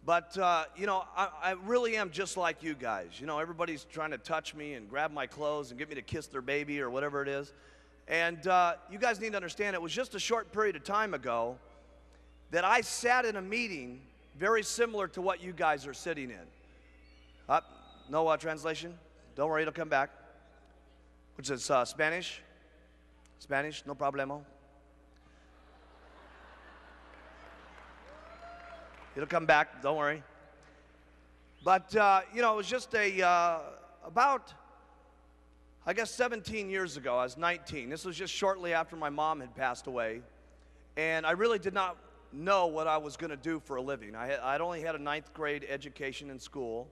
But, you know, I really am just like you guys. You know, everybody's trying to touch me and grab my clothes and get me to kiss their baby or whatever it is. And you guys need to understand, it was just a short period of time ago that I sat in a meeting very similar to what you guys are sitting in. No translation? Don't worry, it'll come back. Which is Spanish? Spanish, no problemo. It'll come back, don't worry. But, you know, it was just about, I guess 17 years ago, I was 19. This was just shortly after my mom had passed away. And I really did not know what I was going to do for a living. I'd only had a 9th grade education in school.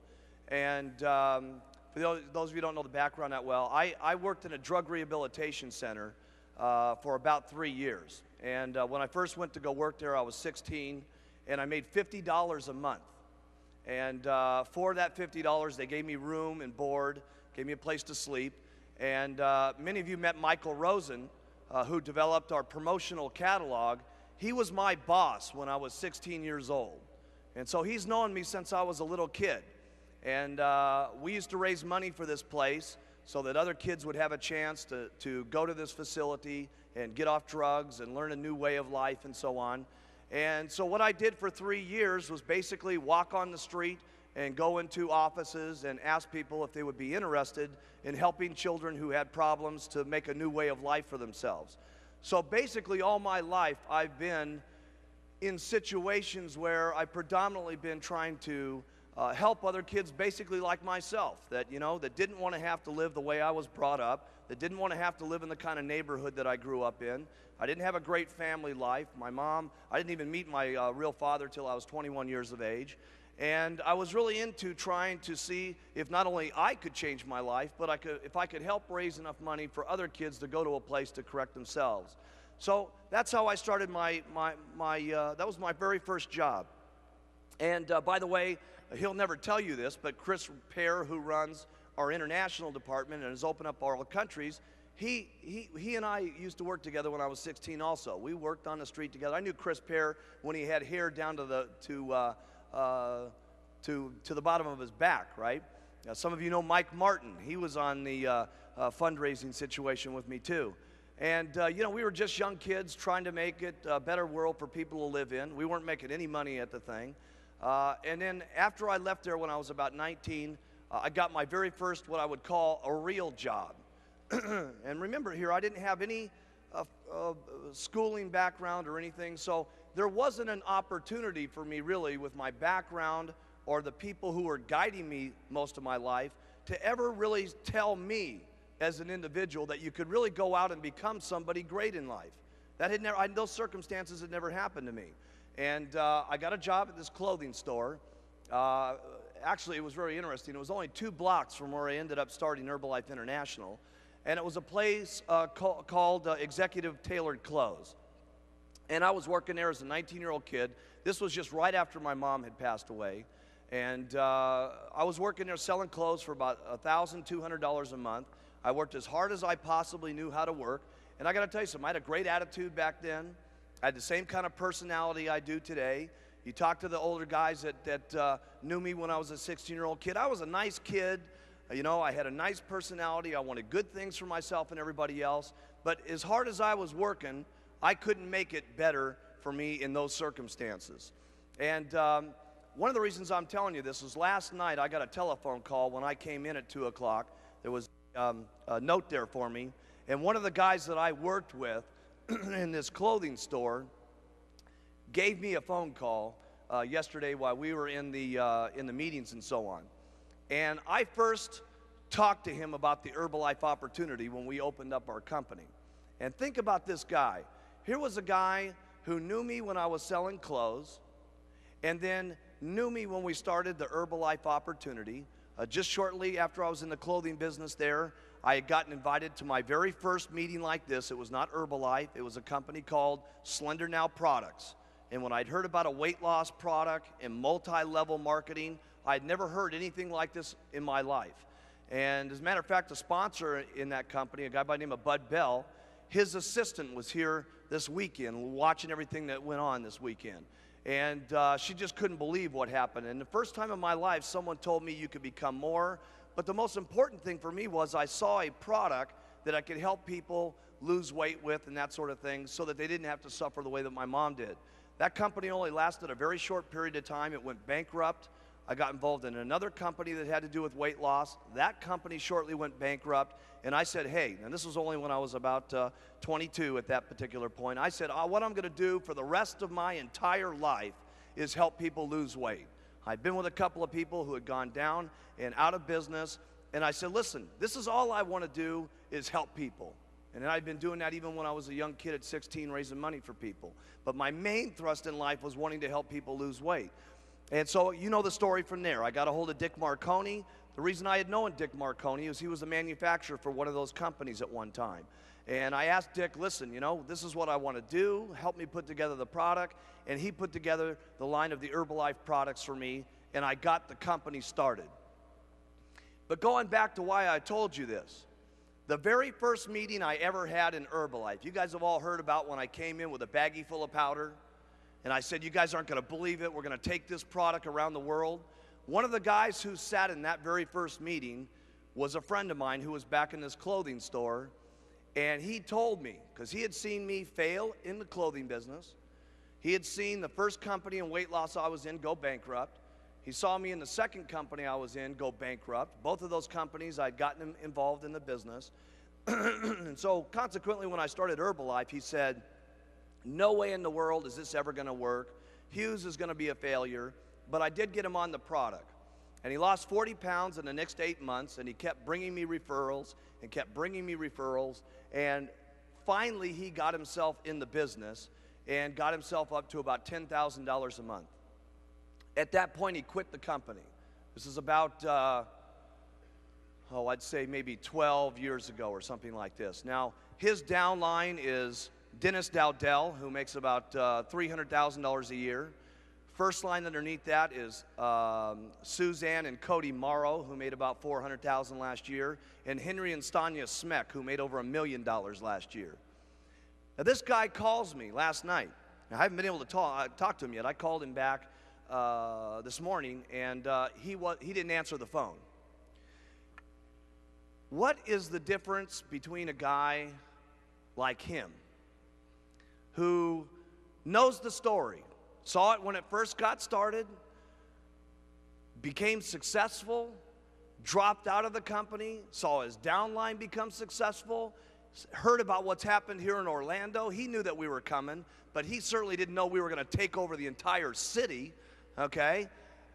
And for those of you who don't know the background that well, I worked in a drug rehabilitation center for about 3 years. And when I first went to go work there, I was 16. And I made $50 a month. And for that $50, they gave me room and board, gave me a place to sleep. And many of you met Michael Rosen, who developed our promotional catalog. He was my boss when I was 16 years old. And so he's known me since I was a little kid. And we used to raise money for this place so that other kids would have a chance to go to this facility and get off drugs and learn a new way of life and so on. And so what I did for 3 years was basically walk on the street and go into offices and ask people if they would be interested in helping children who had problems to make a new way of life for themselves. So basically all my life I've been in situations where I've predominantly been trying to help other kids basically like myself, that, you know, that didn't want to have to live the way I was brought up, that didn't want to have to live in the kind of neighborhood that I grew up in. I didn't have a great family life. My mom, I didn't even meet my real father till I was 21 years of age. And I was really into trying to see if not only I could change my life, but if I could help raise enough money for other kids to go to a place to correct themselves. So that's how I started that was my very first job. And by the way, he'll never tell you this, but Chris Pear, who runs our international department and has opened up all countries, he and I used to work together when I was 16 also. We worked on the street together. I knew Chris Pear when he had hair down to the bottom of his back, right? Some of you know Mike Martin. He was on the fundraising situation with me too. And, you know, we were just young kids trying to make it a better world for people to live in. We weren't making any money at the thing. And then after I left there when I was about 19, I got my very first what I would call a real job. And remember here, I didn't have any schooling background or anything, so there wasn't an opportunity for me really with my background or the people who were guiding me most of my life to ever really tell me as an individual that you could really go out and become somebody great in life. That had never, those circumstances had never happened to me. And I got a job at this clothing store. Actually, it was very interesting. It was only 2 blocks from where I ended up starting Herbalife International. And it was a place called Executive Tailored Clothes. And I was working there as a 19-year-old kid. This was just right after my mom had passed away. And I was working there selling clothes for about $1,200 a month. I worked as hard as I possibly knew how to work. And I got to tell you something, I had a great attitude back then. I had the same kind of personality I do today. You talk to the older guys that knew me when I was a 16-year-old kid. I was a nice kid. You know, I had a nice personality. I wanted good things for myself and everybody else. But as hard as I was working, I couldn't make it better for me in those circumstances. And one of the reasons I'm telling you this is last night I got a telephone call when I came in at 2 o'clock. There was a note there for me. And one of the guys that I worked with in this clothing store gave me a phone call yesterday while we were in the meetings and so on. And I first talked to him about the Herbalife opportunity when we opened up our company. And think about this guy. Here was a guy who knew me when I was selling clothes and then knew me when we started the Herbalife opportunity. Just shortly after I was in the clothing business there, I had gotten invited to my very first meeting like this. It was not Herbalife. It was a company called Slender Now Products. And when I'd heard about a weight loss product and multi-level marketing, I'd never heard anything like this in my life. And as a matter of fact, the sponsor in that company, a guy by the name of Bud Bell, his assistant was here this weekend watching everything that went on this weekend. And she just couldn't believe what happened. And the first time in my life, someone told me you could become more. But the most important thing for me was I saw a product that I could help people lose weight with and that sort of thing so that they didn't have to suffer the way that my mom did. That company only lasted a very short period of time. It went bankrupt. I got involved in another company that had to do with weight loss. That company shortly went bankrupt. And I said, hey, and this was only when I was about 22 at that particular point. I said, what I'm going to do for the rest of my entire life is help people lose weight. I'd been with a couple of people who had gone down and out of business. And I said, listen, this is all I want to do is help people. And I'd been doing that even when I was a young kid at 16, raising money for people. But my main thrust in life was wanting to help people lose weight. And so you know the story from there. I got a hold of Dick Marconi. The reason I had known Dick Marconi is he was a manufacturer for one of those companies at one time. And I asked Dick, listen, you know, this is what I want to do. Help me put together the product. And he put together the line of the Herbalife products for me, and I got the company started. But going back to why I told you this, the very first meeting I ever had in Herbalife, you guys have all heard about when I came in with a baggie full of powder, and I said, you guys aren't going to believe it. We're going to take this product around the world. One of the guys who sat in that very first meeting was a friend of mine who was back in this clothing store, and he told me, because he had seen me fail in the clothing business, he had seen the first company in weight loss I was in go bankrupt. He saw me in the second company I was in go bankrupt. Both of those companies, I'd gotten him involved in the business. And so consequently, when I started Herbalife, he said, no way in the world is this ever going to work. Hughes is going to be a failure. But I did get him on the product. And he lost 40 pounds in the next 8 months, and he kept bringing me referrals and kept bringing me referrals. And finally, he got himself in the business and got himself up to about $10,000 a month. At that point, he quit the company. This is about, I'd say maybe 12 years ago or something like this. Now, his downline is Dennis Dowdell, who makes about $300,000 a year. First line underneath that is Suzanne and Cody Morrow, who made about $400,000 last year, and Henry and Stanya Smeck, who made over $1 million last year. Now, this guy calls me last night. Now, I haven't been able to talk to him yet. I called him back this morning, and he didn't answer the phone. What is the difference between a guy like him, who knows the story, saw it when it first got started, became successful, dropped out of the company, saw his downline become successful, heard about what's happened here in Orlando? He knew that we were coming, but he certainly didn't know we were going to take over the entire city. Okay,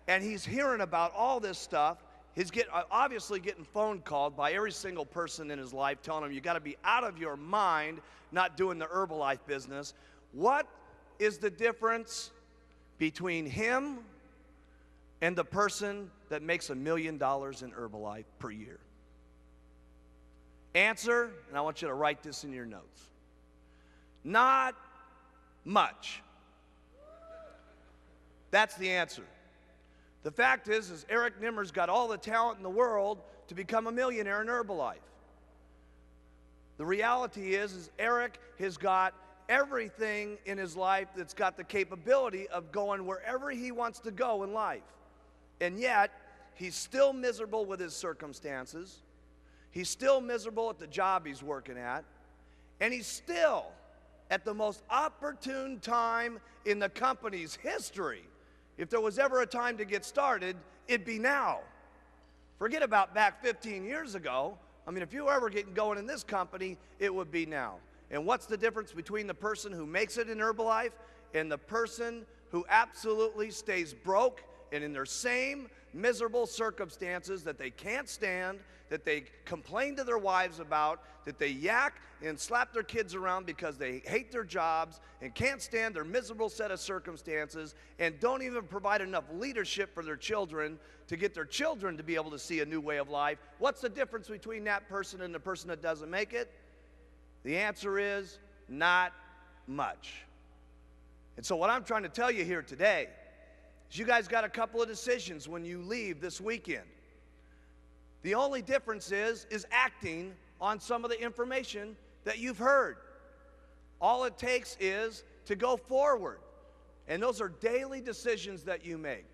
and he's hearing about all this stuff. He's obviously getting phone called by every single person in his life telling him, you got to be out of your mind not doing the Herbalife business. What is the difference between him and the person that makes $1 million in Herbalife per year? Answer, and I want you to write this in your notes. Not much. That's the answer. The fact is Eric Nimmer's got all the talent in the world to become a millionaire in Herbalife. The reality is Eric has got everything in his life that's got the capability of going wherever he wants to go in life. And yet, he's still miserable with his circumstances. He's still miserable at the job he's working at. And he's still at the most opportune time in the company's history. If there was ever a time to get started, it'd be now. Forget about back 15 years ago. I mean, if you were ever getting going in this company, it would be now. And what's the difference between the person who makes it in Herbalife and the person who absolutely stays broke and in their same miserable circumstances that they can't stand, that they complain to their wives about, that they yak and slap their kids around because they hate their jobs and can't stand their miserable set of circumstances and don't even provide enough leadership for their children to get their children to be able to see a new way of life? What's the difference between that person and the person that doesn't make it? The answer is not much. And so what I'm trying to tell you here today is you guys got a couple of decisions when you leave this weekend. The only difference is acting on some of the information that you've heard. All it takes is to go forward. And those are daily decisions that you make.